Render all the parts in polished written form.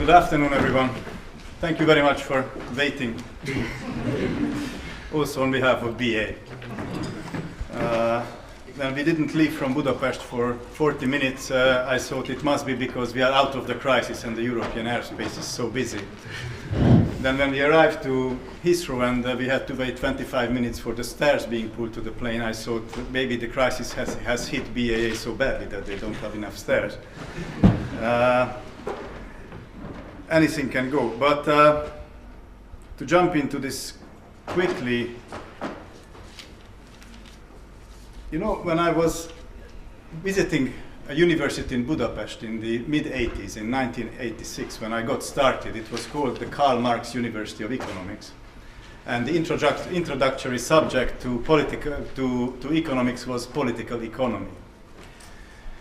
Good afternoon, everyone. Thank you very much for waiting. Also on behalf of BA. When we didn't leave from Budapest for 40 minutes, I thought it must be because we are out of the crisis and the European airspace is so busy. Then when we arrived to Heathrow and we had to wait 25 minutes for the stairs being pulled to the plane, I thought maybe the crisis has hit BAA so badly that they don't have enough stairs. Anything can go. But to jump into this quickly, you know, when I was visiting a university in Budapest in the mid-80s, in 1986, when I got started, it was called the Karl Marx University of Economics. And the introductory subject to economics was political economy.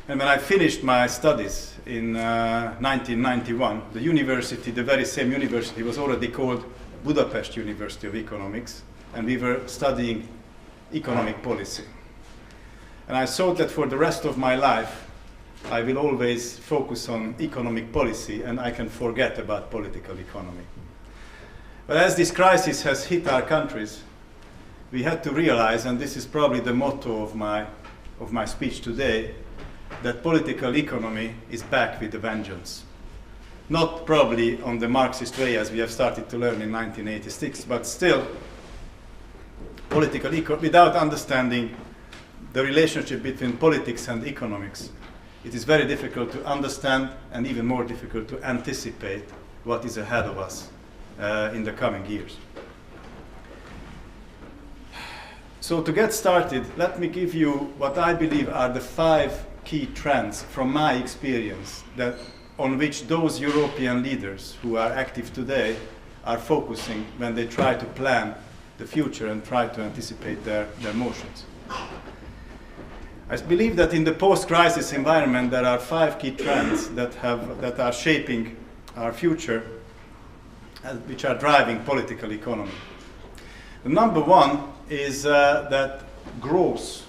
And when I finished my studies in 1991, the university, the very same university, was already called Budapest University of Economics, and we were studying economic policy. And I thought that for the rest of my life, I will always focus on economic policy and I can forget about political economy. But as this crisis has hit our countries, we had to realize, and this is probably the motto of my speech today, that political economy is back with a vengeance. Not probably on the Marxist way as we have started to learn in 1986, but still, without understanding the relationship between politics and economics, it is very difficult to understand and even more difficult to anticipate what is ahead of us in the coming years. So to get started, let me give you what I believe are the 5 key trends from my experience on which those European leaders who are active today are focusing when they try to plan the future and try to anticipate their motions. I believe that in the post-crisis environment there are 5 key trends that are shaping our future, which are driving political economy. The number 1 is that growth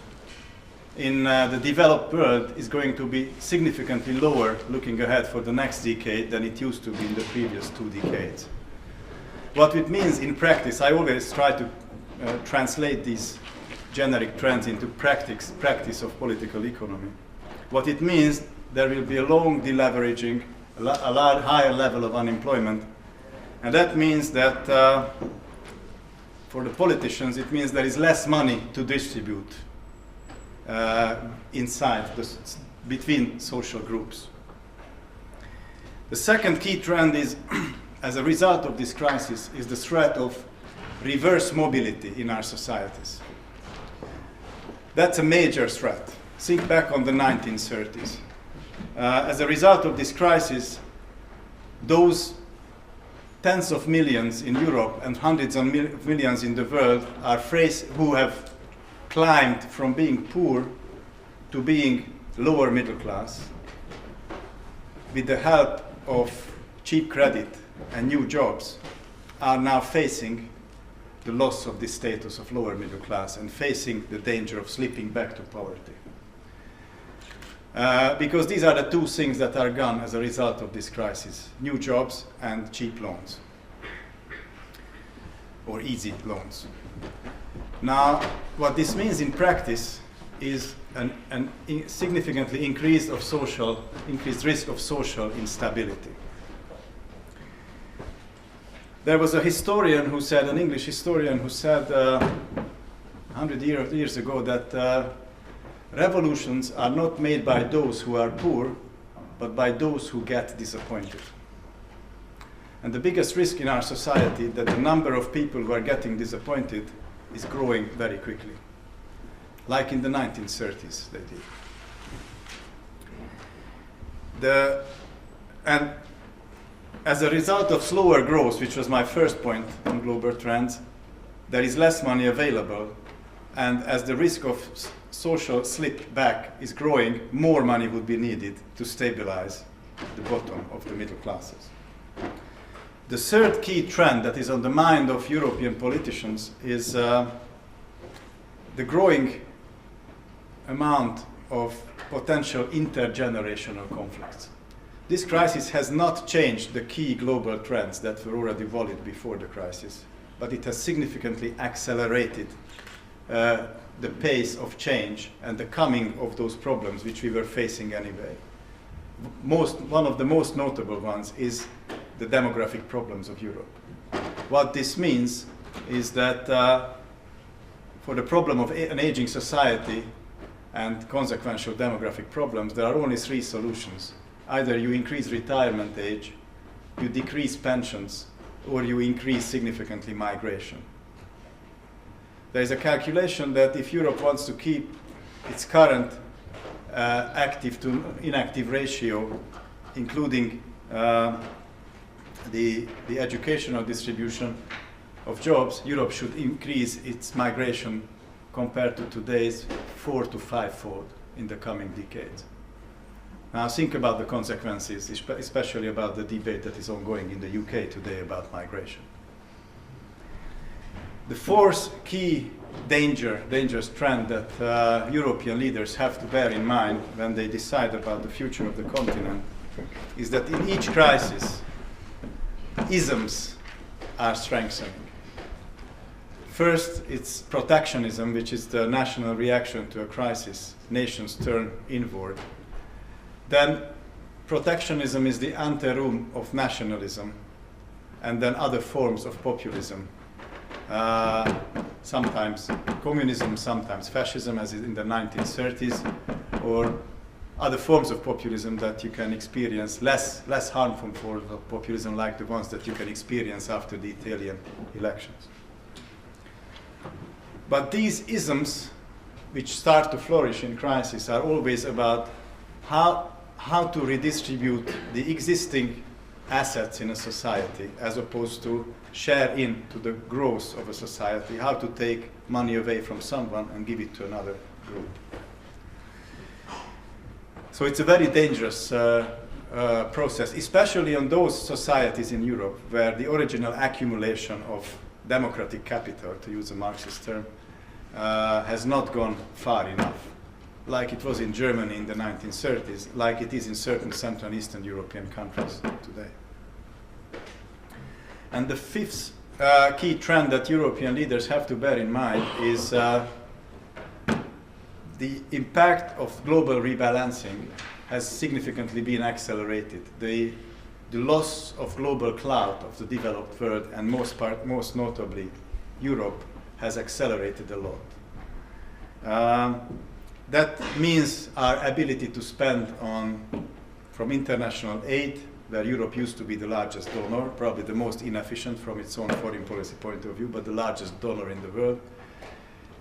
in the developed world is going to be significantly lower looking ahead for the next decade than it used to be in the previous 2 decades. What it means in practice, I always try to translate these generic trends into practice of political economy. What it means, there will be a long deleveraging, a lot higher level of unemployment, and that means that for the politicians, it means there is less money to distribute between social groups. The second key trend is, as a result of this crisis, is the threat of reverse mobility in our societies. That's a major threat. Think back on the 1930s. As a result of this crisis, those tens of millions in Europe and hundreds of millions in the world who have climbed from being poor to being lower middle class with the help of cheap credit and new jobs are now facing the loss of this status of lower middle class and facing the danger of slipping back to poverty. Because these are the 2 things that are gone as a result of this crisis: new jobs and cheap loans, or easy loans. Now, what this means in practice is a significantly increased risk of social instability. There was an English historian who said 100 years ago that revolutions are not made by those who are poor, but by those who get disappointed. And the biggest risk in our society that the number of people who are getting disappointed is growing very quickly, like in the 1930s they did. And as a result of slower growth, which was my first point on global trends, there is less money available, and as the risk of social slip back is growing, more money would be needed to stabilize the bottom of the middle classes. The third key trend that is on the mind of European politicians is the growing amount of potential intergenerational conflicts. This crisis has not changed the key global trends that were already valid before the crisis, but it has significantly accelerated the pace of change and the coming of those problems which we were facing anyway. One of the most notable ones is the demographic problems of Europe. What this means is that for the problem of an aging society and consequential demographic problems, there are only three solutions. Either you increase retirement age, you decrease pensions, or you increase significantly migration. There is a calculation that if Europe wants to keep its current active to inactive ratio, including the educational distribution of jobs, Europe should increase its migration compared to today's 4 to 5-fold in the coming decades. Now think about the consequences, especially about the debate that is ongoing in the UK today about migration. The fourth key dangerous trend that European leaders have to bear in mind when they decide about the future of the continent is that in each crisis, isms are strengthening. First, it's protectionism, which is the national reaction to a crisis. Nations turn inward. Then protectionism is the anteroom of nationalism, and then other forms of populism. Sometimes communism, sometimes fascism, as in the 1930s, or other forms of populism that you can experience, less harmful forms of populism like the ones that you can experience after the Italian elections. But these isms, which start to flourish in crisis, are always about how to redistribute the existing assets in a society as opposed to share into the growth of a society, how to take money away from someone and give it to another group. So it's a very dangerous process, especially on those societies in Europe where the original accumulation of democratic capital, to use a Marxist term, has not gone far enough, like it was in Germany in the 1930s, like it is in certain Central and Eastern European countries today. And the fifth key trend that European leaders have to bear in mind is the impact of global rebalancing has significantly been accelerated. The loss of global clout of the developed world, and most notably Europe, has accelerated a lot. That means our ability to spend from international aid, where Europe used to be the largest donor, probably the most inefficient from its own foreign policy point of view, but the largest donor in the world,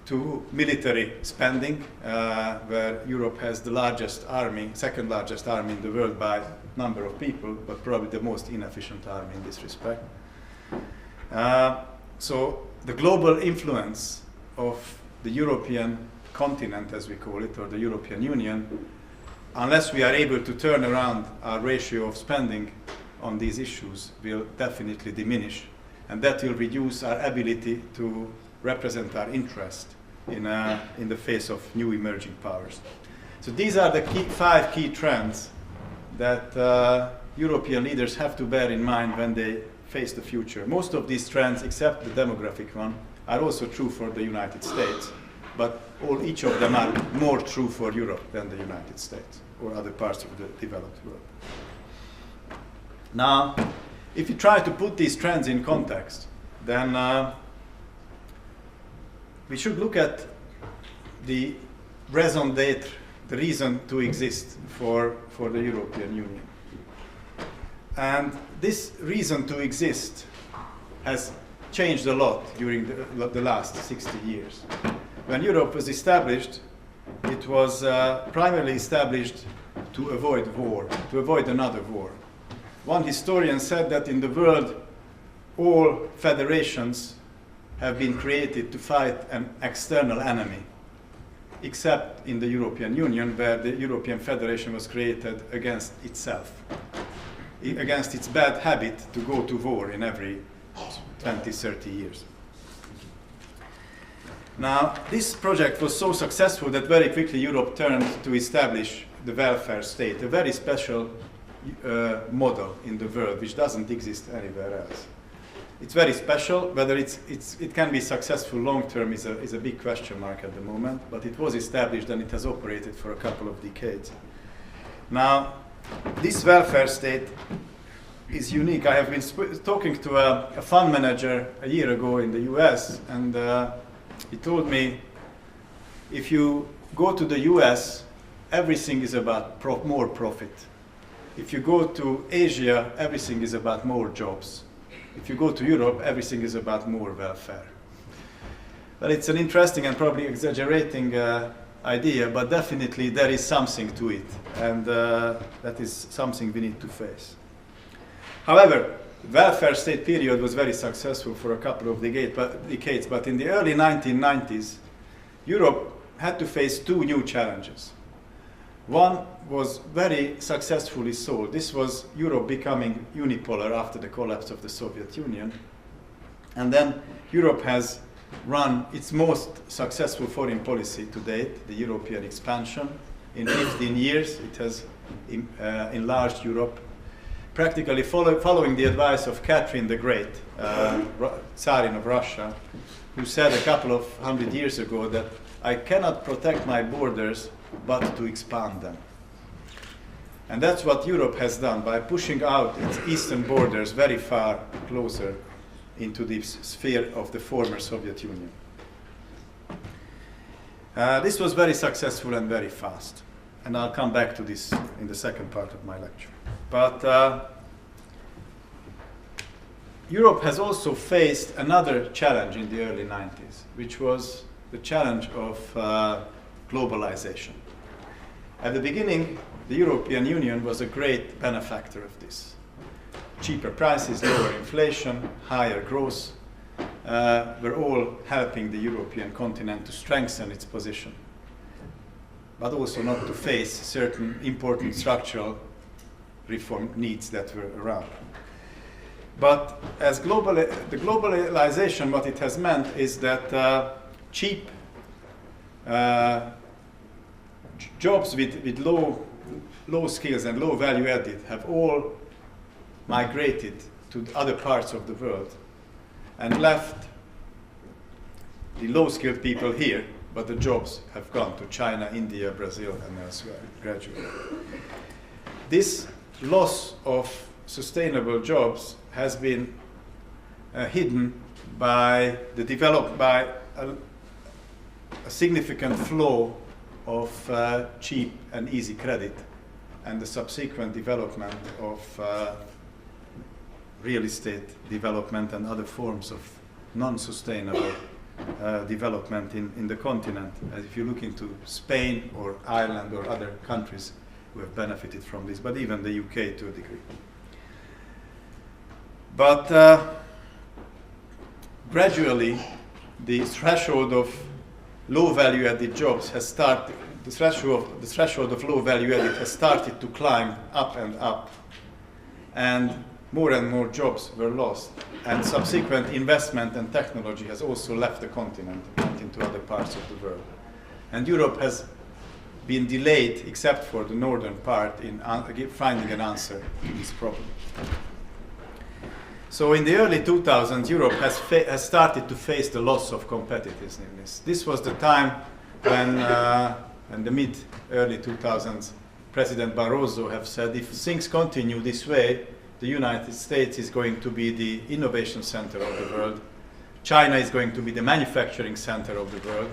to military spending, where Europe has the largest army, second largest army in the world by number of people, but probably the most inefficient army in this respect. So the global influence of the European continent, as we call it, or the European Union, unless we are able to turn around our ratio of spending on these issues, will definitely diminish, and that will reduce our ability to represent our interest in the face of new emerging powers. So these are the five key trends that European leaders have to bear in mind when they face the future. Most of these trends, except the demographic one, are also true for the United States, but each of them are more true for Europe than the United States or other parts of the developed world. Now, if you try to put these trends in context, then we should look at the raison d'être, the reason to exist for the European Union. And this reason to exist has changed a lot during the last 60 years. When Europe was established, it was primarily established to avoid war, to avoid another war. One historian said that in the world, all federations have been created to fight an external enemy, except in the European Union, where the European Federation was created against itself, against its bad habit to go to war in every 20, 30 years. Now, this project was so successful that very quickly Europe turned to establish the welfare state, a very special model in the world, which doesn't exist anywhere else. It's very special. Whether it can be successful long term is a big question mark at the moment, but it was established and it has operated for a couple of decades. Now, this welfare state is unique. I have been talking to a fund manager a year ago in the US, and he told me, if you go to the US, everything is about more profit. If you go to Asia, everything is about more jobs. If you go to Europe, everything is about more welfare. Well, it's an interesting and probably exaggerating idea, but definitely there is something to it, and that is something we need to face. However, the welfare state period was very successful for a couple of decades, but in the early 1990s, Europe had to face two new challenges. One was very successfully solved. This was Europe becoming unipolar after the collapse of the Soviet Union. And then Europe has run its most successful foreign policy to date, the European expansion. In 15 years, it has enlarged Europe, practically following the advice of Catherine the Great, Tsarin of Russia, who said a couple of hundred years ago that I cannot protect my borders but to expand them. And that's what Europe has done by pushing out its eastern borders very far closer into the sphere of the former Soviet Union. This was very successful and very fast. And I'll come back to this in the second part of my lecture. But Europe has also faced another challenge in the early 90s, which was the challenge of globalization. At the beginning, the European Union was a great benefactor of this. Cheaper prices, lower inflation, higher growth were all helping the European continent to strengthen its position, but also not to face certain important structural reform needs that were around. But as the globalization, what it has meant is that cheap jobs with low skills and low value added have all migrated to other parts of the world and left the low skilled people here, but the jobs have gone to China, India, Brazil, and elsewhere gradually. This loss of sustainable jobs has been hidden by a significant flow of cheap and easy credit and the subsequent development of real estate development and other forms of non-sustainable development in the continent. As if you look into Spain or Ireland or other countries who have benefited from this, but even the UK to a degree. But gradually, the threshold of low value added jobs has started, the threshold of low value added has started to climb up and up. And more jobs were lost. And subsequent investment and technology has also left the continent and went into other parts of the world. And Europe has been delayed, except for the northern part, in finding an answer to this problem. So in the early 2000s, Europe has started to face the loss of competitiveness. This was the time when, in the mid-early 2000s, President Barroso have said, if things continue this way, the United States is going to be the innovation center of the world. China is going to be the manufacturing center of the world.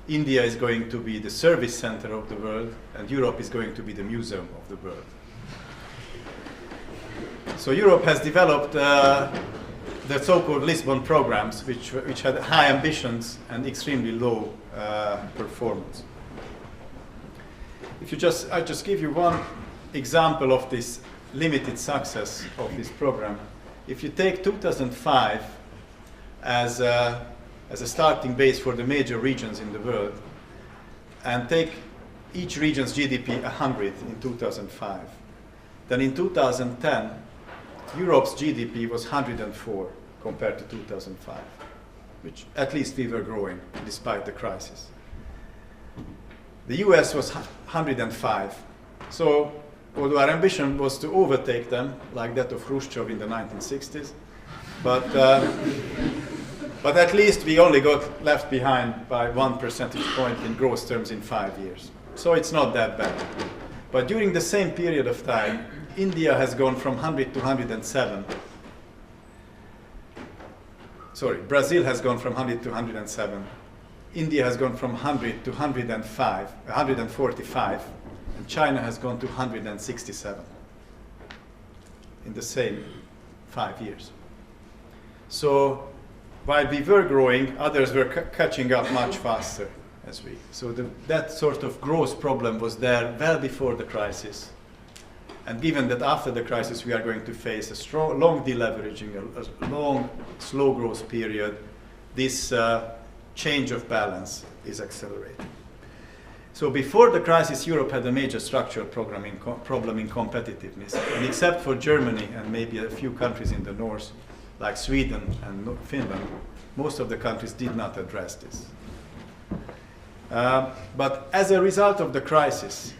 India is going to be the service center of the world. And Europe is going to be the museum of the world. So Europe has developed the so-called Lisbon Programs, which had high ambitions and extremely low performance. I just give you one example of this limited success of this program. If you take 2005 as a starting base for the major regions in the world, and take each region's GDP 100 in 2005, then in 2010, Europe's GDP was 104 compared to 2005, which at least we were growing despite the crisis. The US was 105. So although our ambition was to overtake them, like that of Khrushchev in the 1960s. But at least we only got left behind by 1 percentage point in growth terms in 5 years. So it's not that bad. But during the same period of time, India has gone from 100 to 107. Sorry, Brazil has gone from 100 to 107. India has gone from 100 to 145. And China has gone to 167 in the same 5 years. So while we were growing, others were catching up much faster as we. So that sort of growth problem was there well before the crisis. And given that after the crisis we are going to face a strong, long deleveraging, a long, slow growth period, this change of balance is accelerating. So before the crisis, Europe had a major structural problem in competitiveness. And except for Germany and maybe a few countries in the north, like Sweden and Finland, most of the countries did not address this. But as a result of the crisis,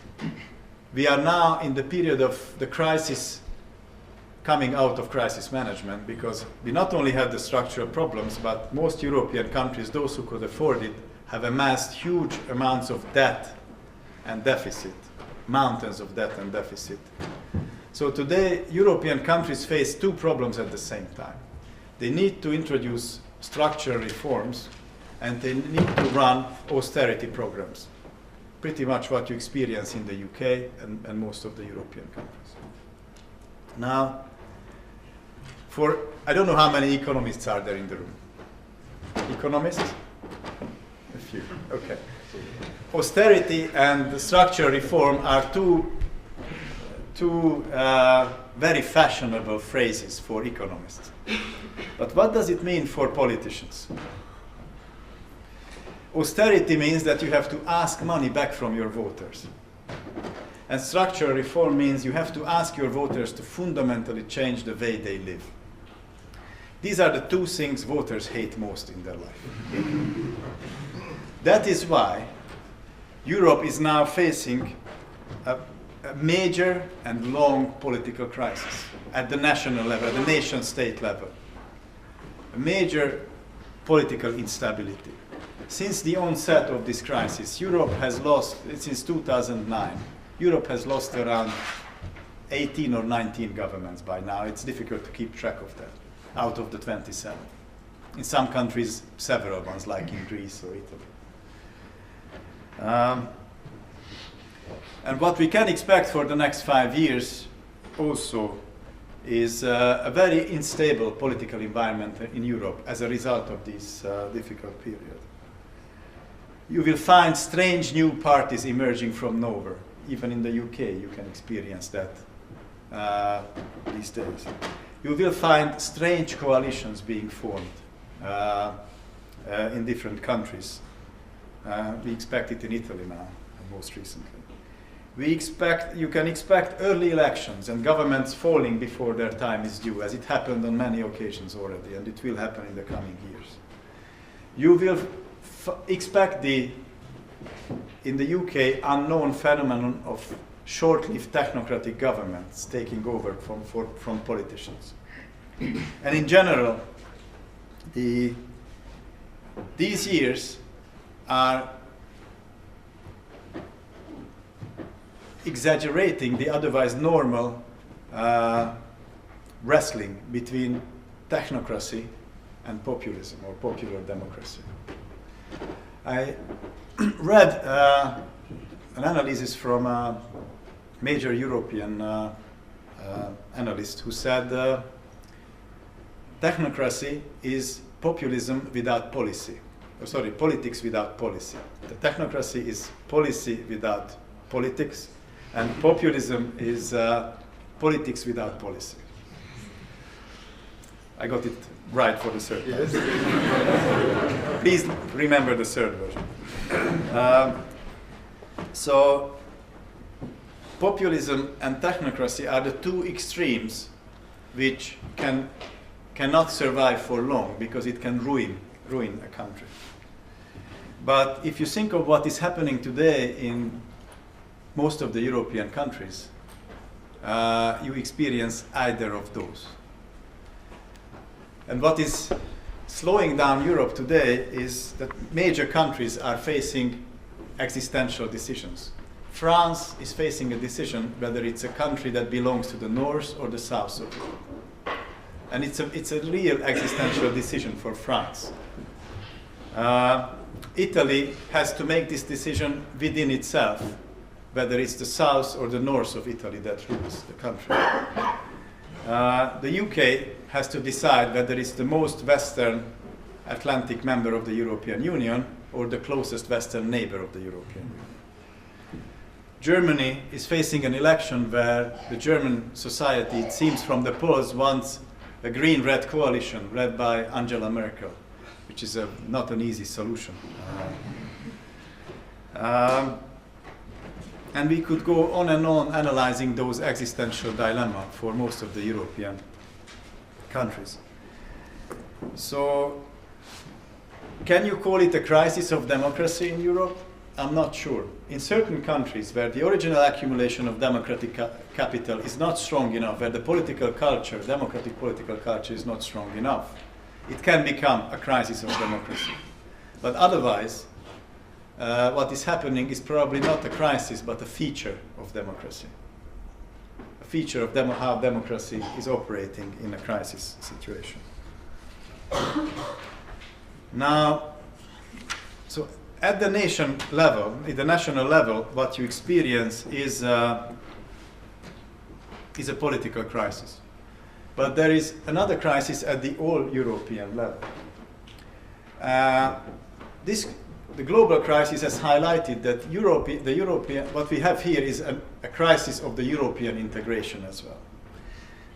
we are now in the period of the crisis coming out of crisis management, because we not only had the structural problems, but most European countries, those who could afford it, have amassed huge amounts of debt and deficit, mountains of debt and deficit. So today, European countries face two problems at the same time. They need to introduce structural reforms, and they need to run austerity programs. Pretty much what you experience in the UK and most of the European countries. Now, I don't know how many economists are there in the room. Economists? A few, okay. Austerity and structural reform are two very fashionable phrases for economists. But what does it mean for politicians? Austerity means that you have to ask money back from your voters. And structural reform means you have to ask your voters to fundamentally change the way they live. These are the two things voters hate most in their life. That is why Europe is now facing a major and long political crisis at the national level, the nation-state level. A major political instability. Since the onset of this crisis, Europe has lost, since 2009, Europe has lost around 18 or 19 governments by now. It's difficult to keep track of that, out of the 27. In some countries, several ones, like in Greece or Italy. And what we can expect for the next 5 years also is a very unstable political environment in Europe as a result of this difficult period. You will find strange new parties emerging from nowhere. Even in the UK, you can experience that these days. You will find strange coalitions being formed in different countries. We expect it in Italy now, most recently. You can expect early elections and governments falling before their time is due, as it happened on many occasions already, and it will happen in the coming years. You will expect in the UK, unknown phenomenon of short-lived technocratic governments taking over from politicians. And in general, these years are exaggerating the otherwise normal wrestling between technocracy and populism, or popular democracy. I read an analysis from a major European analyst who said technocracy is populism without policy. Oh, sorry, politics without policy. The technocracy is policy without politics, and populism is politics without policy. I got it right for the third time. Yes. Please remember the third version. So, populism and technocracy are the two extremes which cannot survive for long, because it can ruin a country. But if you think of what is happening today in most of the European countries, you experience either of those. And what is slowing down Europe today is that major countries are facing existential decisions. France is facing a decision whether it's a country that belongs to the north or the south of Europe. And it's a real existential decision for France. Italy has to make this decision within itself, whether it's the south or the north of Italy that rules the country. The UK has to decide whether it's the most western Atlantic member of the European Union or the closest western neighbor of the European Union. Germany is facing an election where the German society, it seems from the polls, wants a green-red coalition led by Angela Merkel, which is not an easy solution. And we could go on and on analyzing those existential dilemma for most of the European countries. So, can you call it a crisis of democracy in Europe? I'm not sure. In certain countries where the original accumulation of democratic capital is not strong enough, where the political culture, democratic political culture is not strong enough, it can become a crisis of democracy. But otherwise, what is happening is probably not a crisis, but a feature of democracy. A feature of how democracy is operating in a crisis situation. Now, so at the nation level, at the national level, what you experience is a political crisis. But there is another crisis at the all-European level. The global crisis has highlighted that what we have here is a crisis of the European integration as well.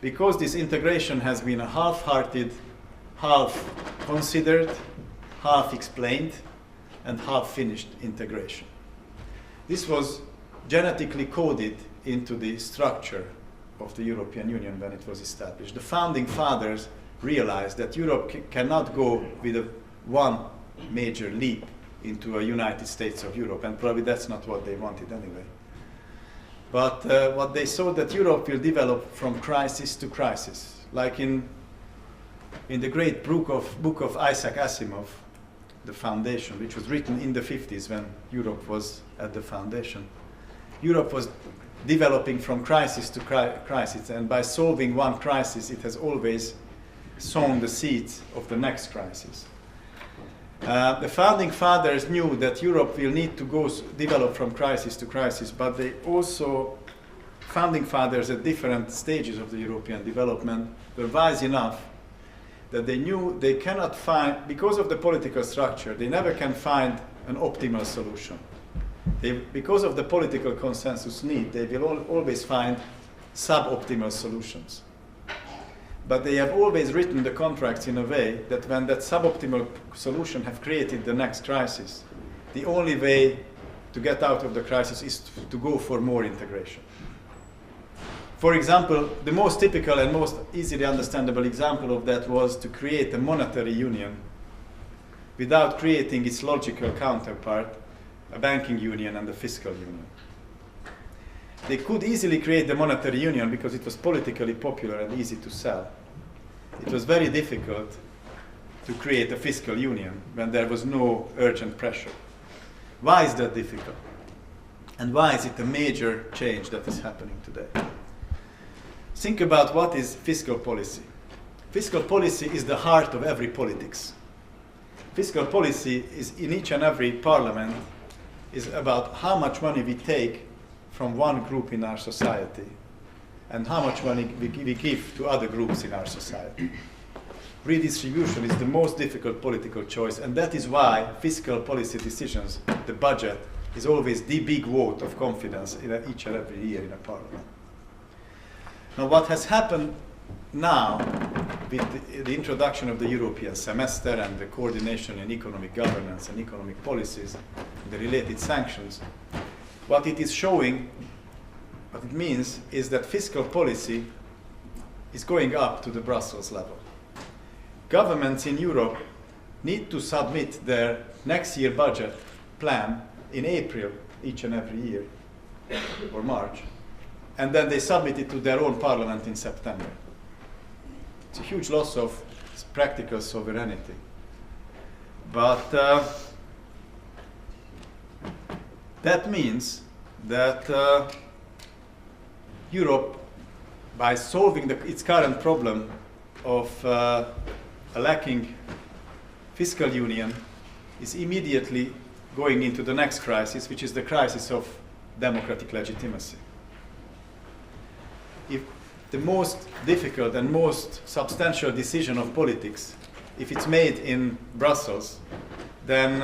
Because this integration has been a half-hearted, half-considered, half-explained, and half-finished integration. This was genetically coded into the structure of the European Union when it was established. The founding fathers realized that Europe cannot go with one major leap into a United States of Europe, and probably that's not what they wanted anyway. But what they saw that Europe will develop from crisis to crisis, like in the great book of Isaac Asimov, The Foundation, which was written in the 50s when Europe was at the foundation. Europe was developing from crisis to crisis, and by solving one crisis, it has always sown the seeds of the next crisis. The founding fathers knew that Europe will need to develop from crisis to crisis, but they also, founding fathers at different stages of the European development, were wise enough that they knew they cannot find, because of the political structure, they never can find an optimal solution. Because of the political consensus need, they will always find suboptimal solutions. But they have always written the contracts in a way that when that suboptimal solution have created the next crisis, the only way to get out of the crisis is to go for more integration. For example, the most typical and most easily understandable example of that was to create a monetary union without creating its logical counterpart, a banking union and a fiscal union. They could easily create the monetary union because it was politically popular and easy to sell. It was very difficult to create a fiscal union when there was no urgent pressure. Why is that difficult? And why is it a major change that is happening today? Think about what is fiscal policy. Fiscal policy is the heart of every politics. Fiscal policy is in each and every parliament is about how much money we take from one group in our society and how much money we give to other groups in our society. Redistribution is the most difficult political choice, and that is why fiscal policy decisions, the budget, is always the big vote of confidence in each and every year in a parliament. Now, what has happened now with the introduction of the European semester and the coordination in economic governance and economic policies, the related sanctions, what it is showing, what it means is that fiscal policy is going up to the Brussels level. Governments in Europe need to submit their next year budget plan in April each and every year, or March. and then they submit it to their own parliament in September. It's a huge loss of practical sovereignty. But that means that Europe, by solving its current problem of a lacking fiscal union, is immediately going into the next crisis, which is the crisis of democratic legitimacy. If the most difficult and most substantial decision of politics, if it's made in Brussels, then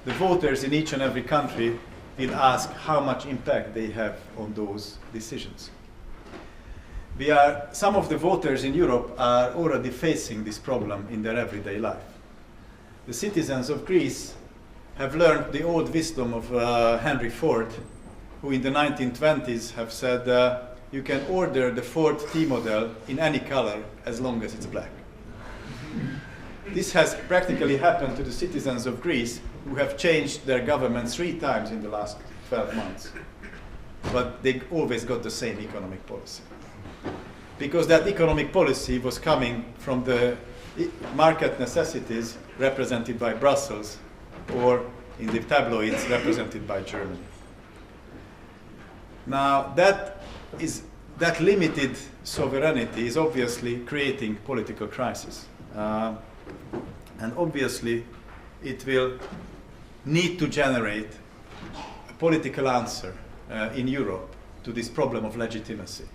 the voters in each and every country will ask how much impact they have on those decisions. Some of the voters in Europe are already facing this problem in their everyday life. The citizens of Greece have learned the old wisdom of Henry Ford, who in the 1920s have said, you can order the Ford T model in any color as long as it's black. This has practically happened to the citizens of Greece, who have changed their government 3 times in the last 12 months. But they always got the same economic policy. Because that economic policy was coming from the market necessities represented by Brussels, or in the tabloids represented by Germany. Now that limited sovereignty is obviously creating political crisis. And obviously it will need to generate a political answer in Europe to this problem of legitimacy.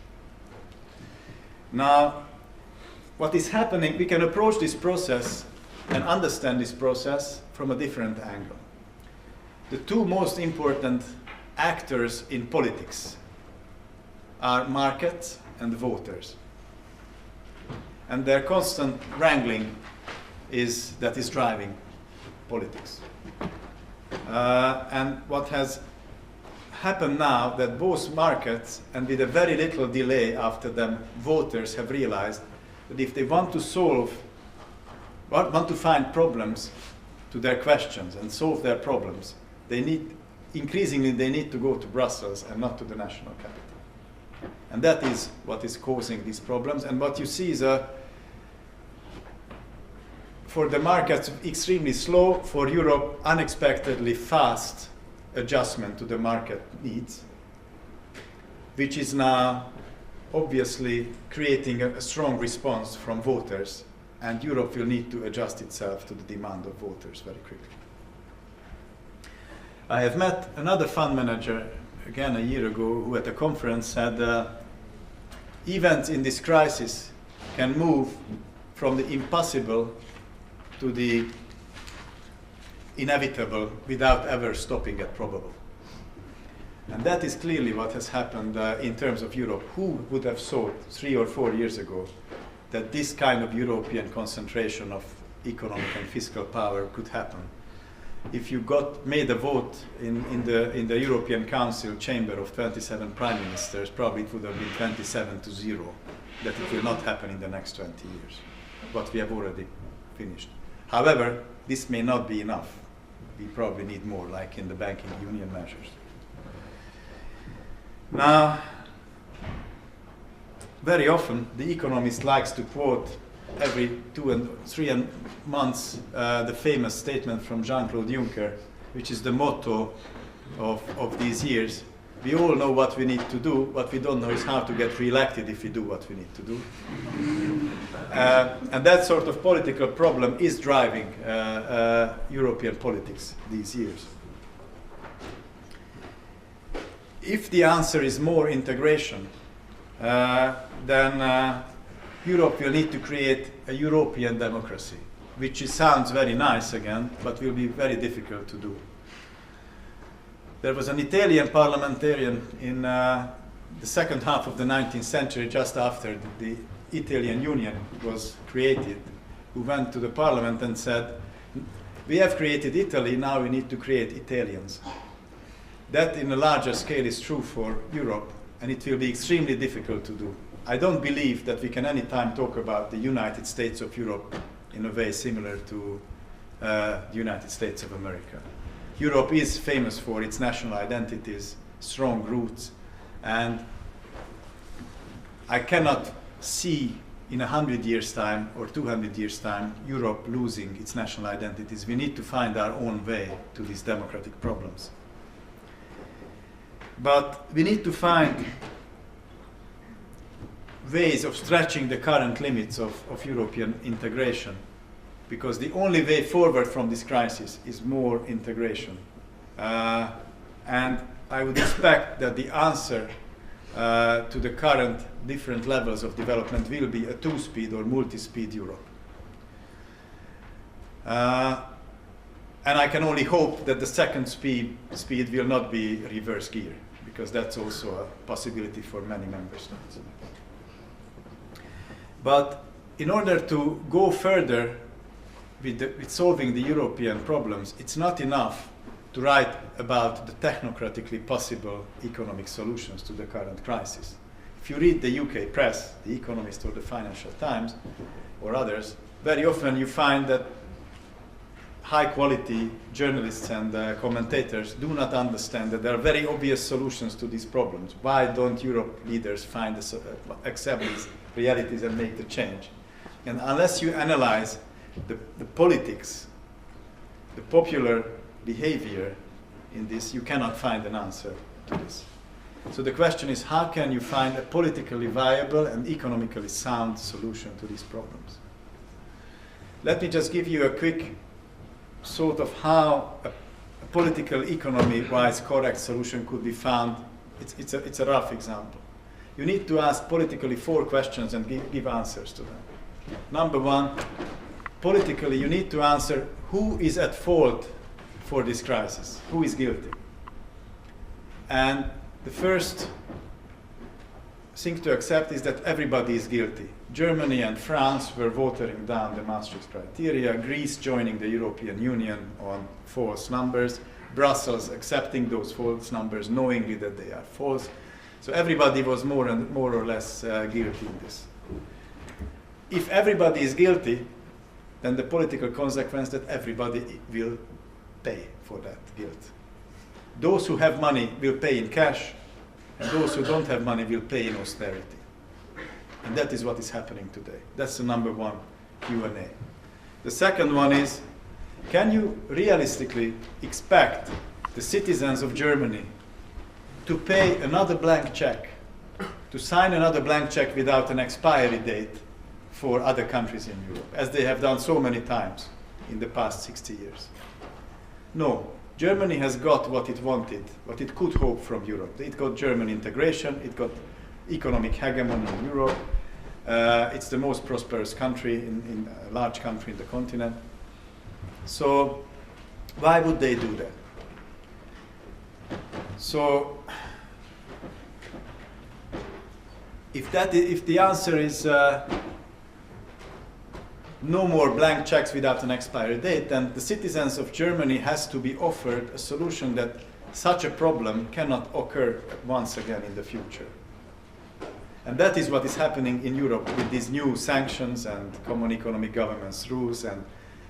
Now, what is happening, we can approach this process and understand this process from a different angle. The 2 most important actors in politics are markets and voters. And their constant wrangling is driving politics. And what has happened now, that both markets, and with a very little delay after them, voters have realized that if they want to find problems to their questions and solve their problems, increasingly they need to go to Brussels and not to the national capital. And that is what is causing these problems. And what you see is for the markets, extremely slow, for Europe, unexpectedly fast adjustment to the market needs, which is now obviously creating a strong response from voters, and Europe will need to adjust itself to the demand of voters very quickly. I have met another fund manager, again a year ago, who at a conference said events in this crisis can move from the impossible to the inevitable without ever stopping at probable. And that is clearly what has happened in terms of Europe. Who would have thought 3 or 4 years ago that this kind of European concentration of economic and fiscal power could happen? If you made a vote in the European Council chamber of 27 prime ministers, probably it would have been 27-0, that it will not happen in the next 20 years, what we have already finished. However, this may not be enough. We probably need more, like in the banking union measures. Now, very often the economist likes to quote every 2 and 3 months the famous statement from Jean-Claude Juncker, which is the motto of these years. We all know what we need to do. What we don't know is how to get re-elected if we do what we need to do. And that sort of political problem is driving European politics these years. If the answer is more integration, then Europe will need to create a European democracy, which sounds very nice again, but will be very difficult to do. There was an Italian parliamentarian in the second half of the 19th century, just after the Italian Union was created, who went to the parliament and said, we have created Italy, now we need to create Italians. That in a larger scale is true for Europe, and it will be extremely difficult to do. I don't believe that we can anytime talk about the United States of Europe in a way similar to the United States of America. Europe is famous for its national identities, strong roots, and I cannot see in 100 years' time or 200 years' time Europe losing its national identities. We need to find our own way to these democratic problems. But we need to find ways of stretching the current limits of European integration, because the only way forward from this crisis is more integration. And I would expect that the answer to the current different levels of development will be a two-speed or multi-speed Europe. And I can only hope that the second speed will not be reverse gear, because that's also a possibility for many member states. But in order to go further with solving the European problems, it's not enough to write about the technocratically possible economic solutions to the current crisis. If you read the UK press, The Economist or the Financial Times or others, very often you find that high-quality journalists and commentators do not understand that there are very obvious solutions to these problems. Why don't Europe leaders accept these realities and make the change? And unless you analyze the politics, the popular behavior in this, you cannot find an answer to this. So the question is, how can you find a politically viable and economically sound solution to these problems? Let me just give you a quick sort of how a political economy-wise correct solution could be found. It's a rough example. You need to ask politically 4 questions and give answers to them. Number 1, politically you need to answer who is at fault for this crisis, who is guilty. And the first thing to accept is that everybody is guilty. Germany and France were watering down the Maastricht criteria, Greece joining the European Union on false numbers, Brussels accepting those false numbers knowingly that they are false. So everybody was more or less guilty in this. If everybody is guilty, then the political consequence that everybody will pay for that guilt. Those who have money will pay in cash, and those who don't have money will pay in austerity. And that is what is happening today. That's the number 1 Q&A. The second one is, can you realistically expect the citizens of Germany to pay another blank check, to sign another blank check without an expiry date for other countries in Europe, as they have done so many times in the past 60 years? No. Germany has got what it wanted, what it could hope from Europe. It got German integration, it got economic hegemony in Europe. It's the most prosperous country, in a large country in the continent. So why would they do that? So if the answer is no more blank checks without an expiry date, then the citizens of Germany has to be offered a solution that such a problem cannot occur once again in the future. And that is what is happening in Europe with these new sanctions and common economic governance rules and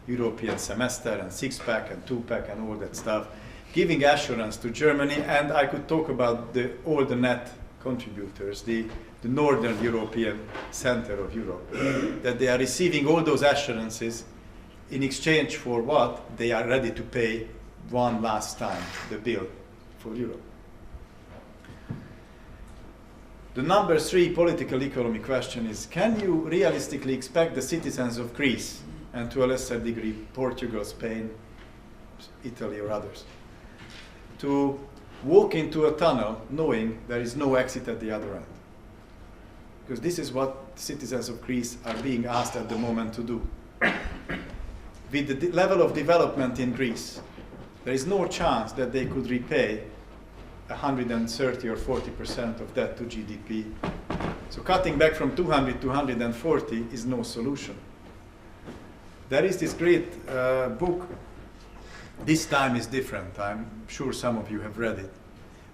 European semester and six-pack and two-pack and all that stuff, giving assurance to Germany. And I could talk about all the net contributors, the Northern European center of Europe, that they are receiving all those assurances in exchange for what? They are ready to pay one last time the bill for Europe. The number 3 political economy question is, can you realistically expect the citizens of Greece, and to a lesser degree Portugal, Spain, Italy or others, to walk into a tunnel knowing there is no exit at the other end? Because this is what citizens of Greece are being asked at the moment to do. With the level of development in Greece, there is no chance that they could repay 130 or 40% of debt to GDP. So cutting back from 200 to 140 is no solution. There is this great book, This Time is Different. I'm sure some of you have read it.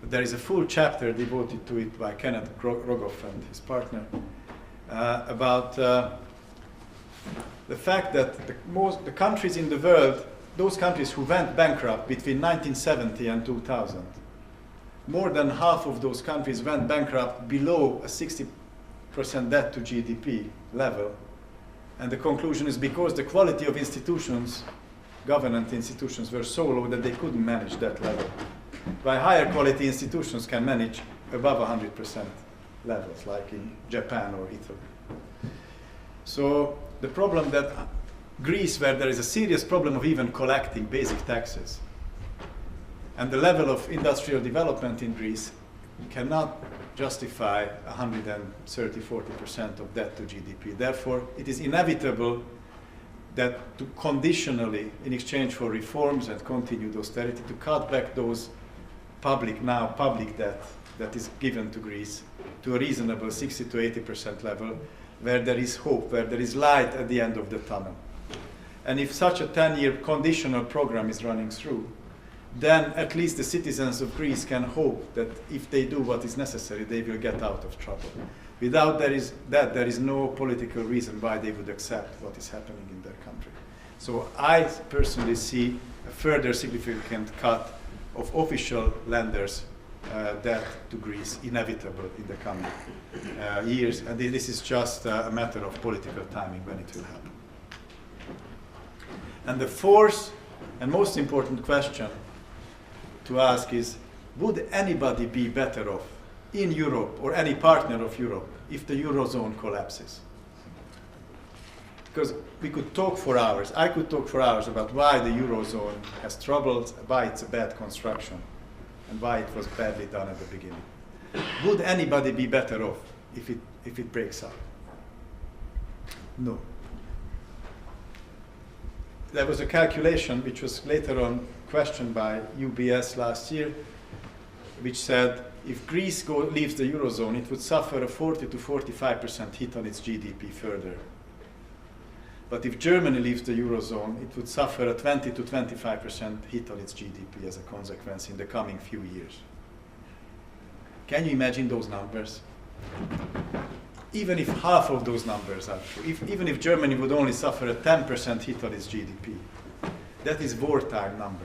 But there is a full chapter devoted to it by Kenneth Rogoff and his partner about the fact that the countries in the world, those countries who went bankrupt between 1970 and 2000, more than half of those countries went bankrupt below a 60% 100% debt to GDP level. And the conclusion is because the quality of institutions, government institutions, were so low that they couldn't manage that level. While higher quality institutions can manage above 100% levels, like in Japan or Italy. So the problem that Greece, where there is a serious problem of even collecting basic taxes, and the level of industrial development in Greece cannot justify 130–40% of debt to GDP. Therefore, it is inevitable that to conditionally, in exchange for reforms and continued austerity, to cut back those public debt that is given to Greece to a reasonable 60–80% level, where there is hope, where there is light at the end of the tunnel. And if such a 10-year conditional program is running through, then at least the citizens of Greece can hope that if they do what is necessary, they will get out of trouble. Without there is no political reason why they would accept what is happening in their country. So I personally see a further significant cut of official lenders' debt to Greece inevitable in the coming years, and this is just a matter of political timing when it will happen. And the fourth and most important question to ask is, would anybody be better off in Europe or any partner of Europe if the Eurozone collapses? Because we could talk for hours, I could talk for hours about why the Eurozone has troubles, why it's a bad construction, and why it was badly done at the beginning. Would anybody be better off if it breaks up? No. There was a calculation which was later on questioned by UBS last year, which said if Greece leaves the Eurozone, it would suffer a 40–45% hit on its GDP further. But if Germany leaves the Eurozone, it would suffer a 20–25% hit on its GDP as a consequence in the coming few years. Can you imagine those numbers? Even if half of those numbers are true, even if Germany would only suffer a 10% hit on its GDP, that is wartime number.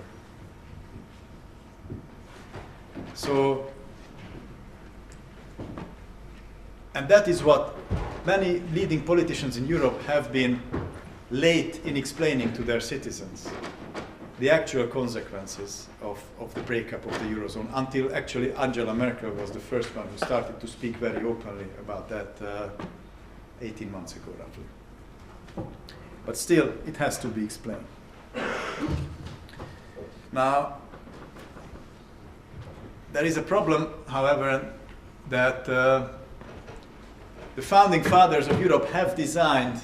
So, and that is what many leading politicians in Europe have been late in explaining to their citizens, the actual consequences of the breakup of the Eurozone, until actually Angela Merkel was the first one who started to speak very openly about that 18 months ago, roughly. But still, it has to be explained. Now, there is a problem, however, that the founding fathers of Europe have designed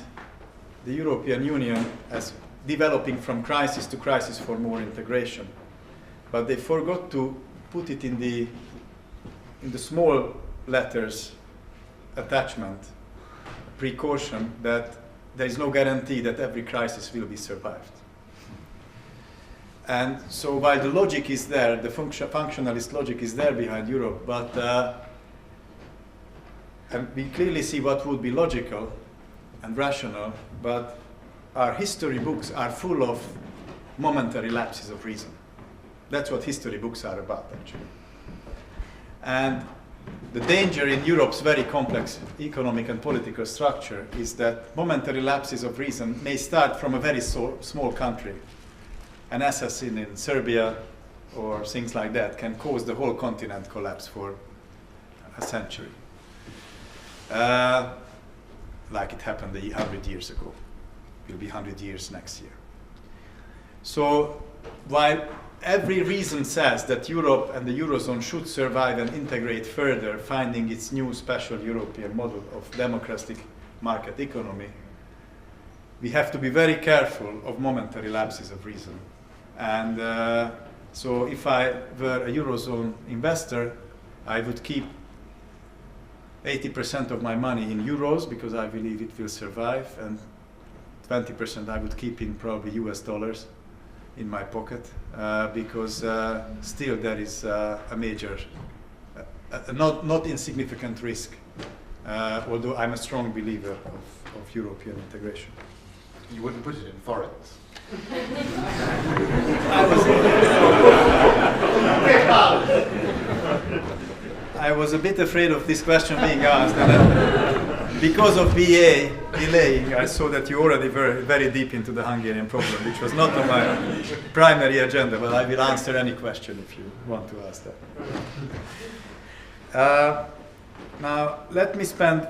the European Union as developing from crisis to crisis for more integration. But they forgot to put it in the small letters attachment, precaution, that there is no guarantee that every crisis will be survived. And so while the logic is there, the functionalist logic is there behind Europe, but and we clearly see what would be logical and rational, but our history books are full of momentary lapses of reason. That's what history books are about, actually. And the danger in Europe's very complex economic and political structure is that momentary lapses of reason may start from a very small country. An assassin in Serbia or things like that can cause the whole continent collapse for a century. Like it happened 100 years ago. It will be 100 years next year. So while every reason says that Europe and the Eurozone should survive and integrate further, finding its new special European model of democratic market economy, we have to be very careful of momentary lapses of reason. And so if I were a Eurozone investor, I would keep 80% of my money in euros because I believe it will survive, and 20% I would keep in probably US dollars in my pocket because still there is a major, not insignificant risk, although I'm a strong believer of European integration. You wouldn't put it in foreigns? I was a bit afraid of this question being asked. And because of BA delaying, I saw that you already were very deep into the Hungarian problem, which was not on my primary agenda, but I will answer any question if you want to ask that. Now, let me spend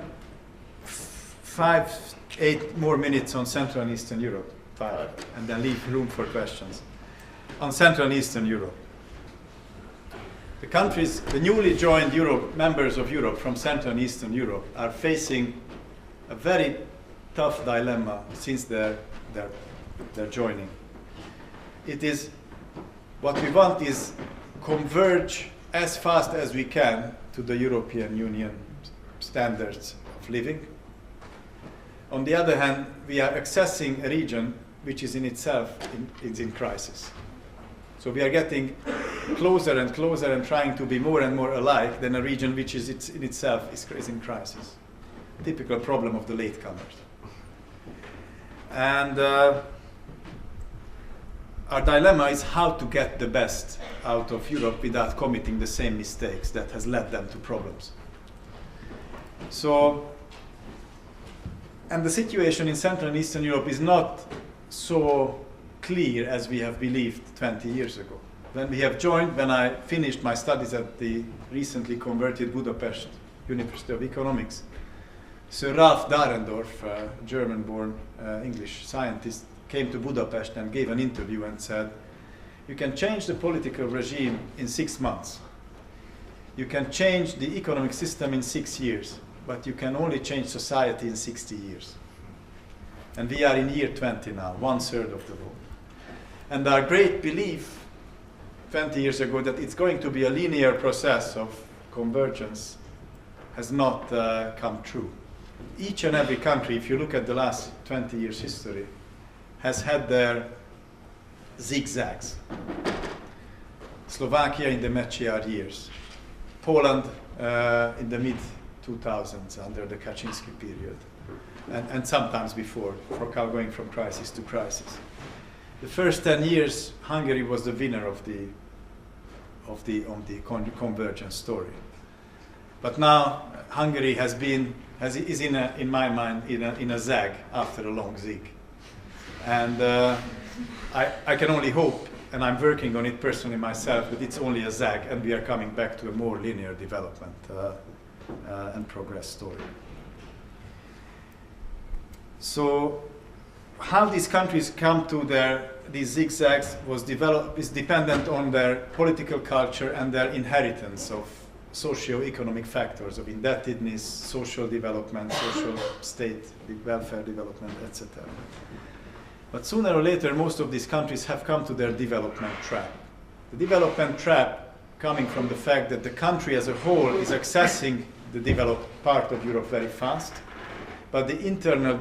8 more minutes on Central and Eastern Europe, and then leave room for questions. On Central and Eastern Europe. The countries, the newly joined members of Europe from Central and Eastern Europe are facing a very tough dilemma since they're joining. It is, what we want is converge as fast as we can to the European Union standards of living. On the other hand, we are accessing a region which is in itself in crisis. So we are getting closer and closer and trying to be more and more alike than a region which is in itself is in crisis. Typical problem of the latecomers. And our dilemma is how to get the best out of Europe without committing the same mistakes that has led them to problems. So, and the situation in Central and Eastern Europe is not so clear as we have believed 20 years ago. When I finished my studies at the recently converted Budapest University of Economics, Sir Ralph Dahrendorf, a German-born English scientist, came to Budapest and gave an interview and said, you can change the political regime in 6 months. You can change the economic system in 6 years, but you can only change society in 60 years. And we are in year 20 now, 1/3 of the world. And our great belief 20 years ago that it's going to be a linear process of convergence has not come true. Each and every country, if you look at the last 20 years history, has had their zigzags. Slovakia in the Mečiar years, Poland in the mid-2000s under the Kaczynski period, and sometimes before, going from crisis to crisis. The first 10 years, Hungary was the winner of the convergence story. But now Hungary is in my mind in a zag after a long zig, and I can only hope, and I'm working on it personally myself, that it's only a zag, and we are coming back to a more linear development and progress story. So, how these countries come to these zigzags is dependent on their political culture and their inheritance of socio-economic factors of indebtedness, social development, social state, welfare development, etc. But sooner or later, most of these countries have come to their development trap. The development trap coming from the fact that the country as a whole is accessing the developed part of Europe very fast, but the internal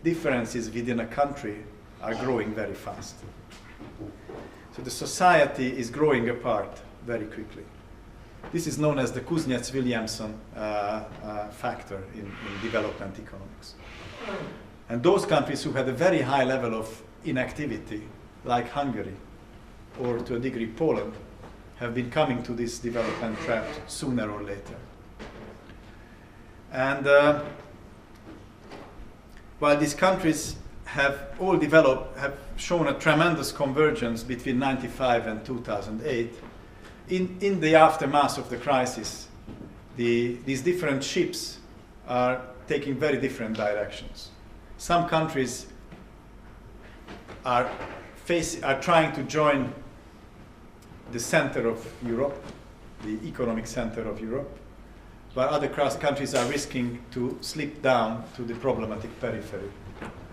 differences within a country are growing very fast. So the society is growing apart very quickly. This is known as the Kuznets-Williamson factor in development economics. And those countries who had a very high level of inactivity, like Hungary, or to a degree Poland, have been coming to this development trap sooner or later. And while these countries have shown a tremendous convergence between 1995 and 2008, in the aftermath of the crisis, these different ships are taking very different directions. Some countries are trying to join the center of Europe, the economic center of Europe, while other countries are risking to slip down to the problematic periphery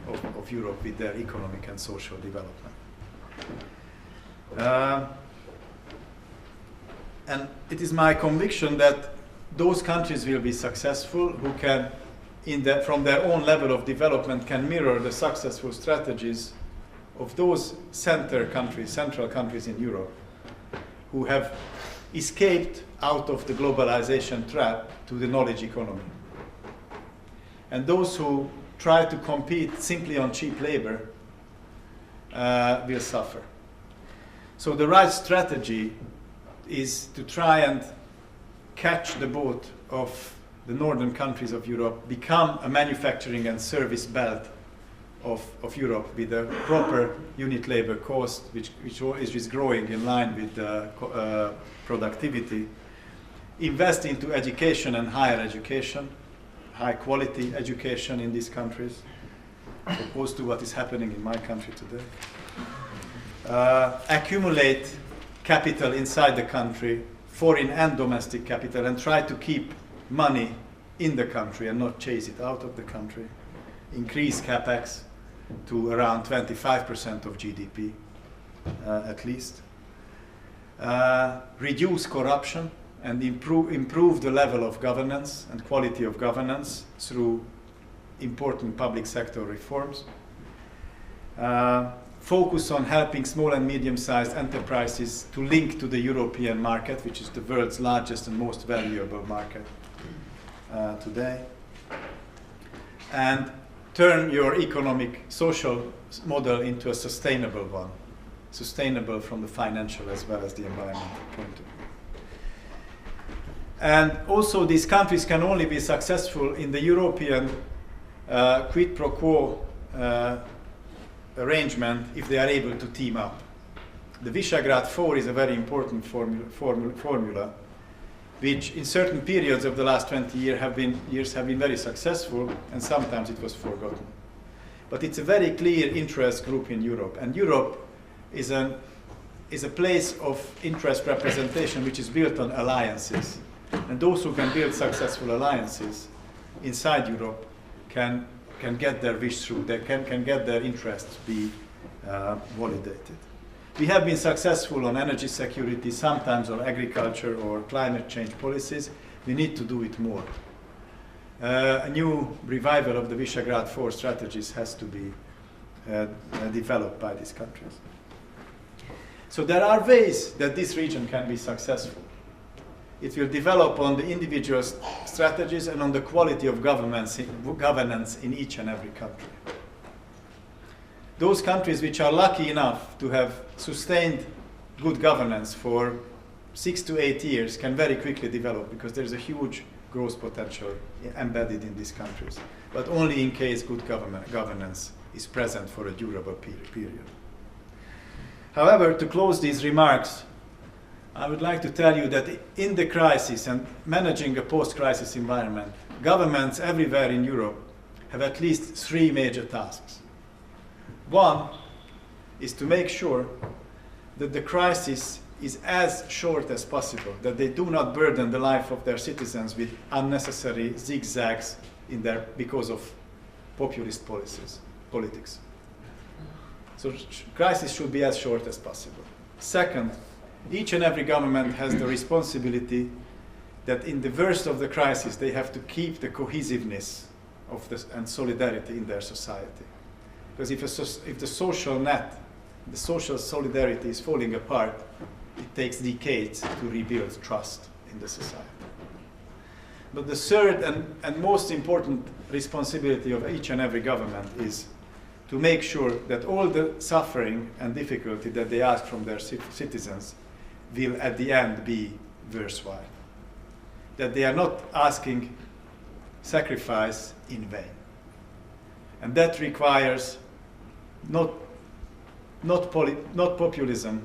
of Europe with their economic and social development. And it is my conviction that those countries will be successful who can, from their own level of development, can mirror the successful strategies of those central countries in Europe who have escaped out of the globalization trap to the knowledge economy. And those who try to compete simply on cheap labor will suffer. So the right strategy is to try and catch the boat of the northern countries of Europe become a manufacturing and service belt of Europe with a proper unit labor cost, which is growing in line with productivity. Invest into education and higher education, high quality education in these countries, opposed to what is happening in my country today. Accumulate capital inside the country, foreign and domestic capital, and try to keep money in the country and not chase it out of the country. Increase capex to around 25% of GDP, at least. Reduce corruption and improve the level of governance and quality of governance through important public sector reforms. Focus on helping small and medium-sized enterprises to link to the European market, which is the world's largest and most valuable market today. And turn your economic, social model into a sustainable one, sustainable from the financial as well as the environmental point of view. And also these countries can only be successful in the European quid pro quo arrangement if they are able to team up. The Visegrad 4 is a very important formula which in certain periods of the last 20 years have been very successful, and sometimes it was forgotten. But it's a very clear interest group in Europe, and Europe is a place of interest representation which is built on alliances. And those who can build successful alliances inside Europe can get their wish through, they can get their interests be validated. We have been successful on energy security, sometimes on agriculture or climate change policies. We need to do it more. A new revival of the Visegrad 4 strategies has to be developed by these countries. So there are ways that this region can be successful. It will develop on the individual strategies and on the quality of governance in each and every country. Those countries which are lucky enough to have sustained good governance for 6 to 8 years can very quickly develop, because there is a huge growth potential embedded in these countries, but only in case good governance is present for a durable period. However, to close these remarks, I would like to tell you that in the crisis and managing a post-crisis environment, governments everywhere in Europe have at least 3 major tasks. One is to make sure that the crisis is as short as possible, that they do not burden the life of their citizens with unnecessary zigzags because of populist politics. So crisis should be as short as possible. Second, each and every government has the responsibility that in the worst of the crisis they have to keep the cohesiveness and solidarity in their society. Because if the social net, the social solidarity is falling apart, it takes decades to rebuild trust in the society. But the third and most important responsibility of each and every government is to make sure that all the suffering and difficulty that they ask from their citizens will at the end be worthwhile. That they are not asking sacrifice in vain. And that requires not populism,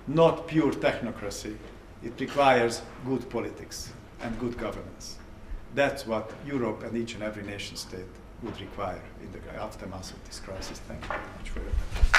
not pure technocracy. It requires good politics and good governance. That's what Europe and each and every nation state would require in the aftermath of this crisis. Thank you very much for your attention.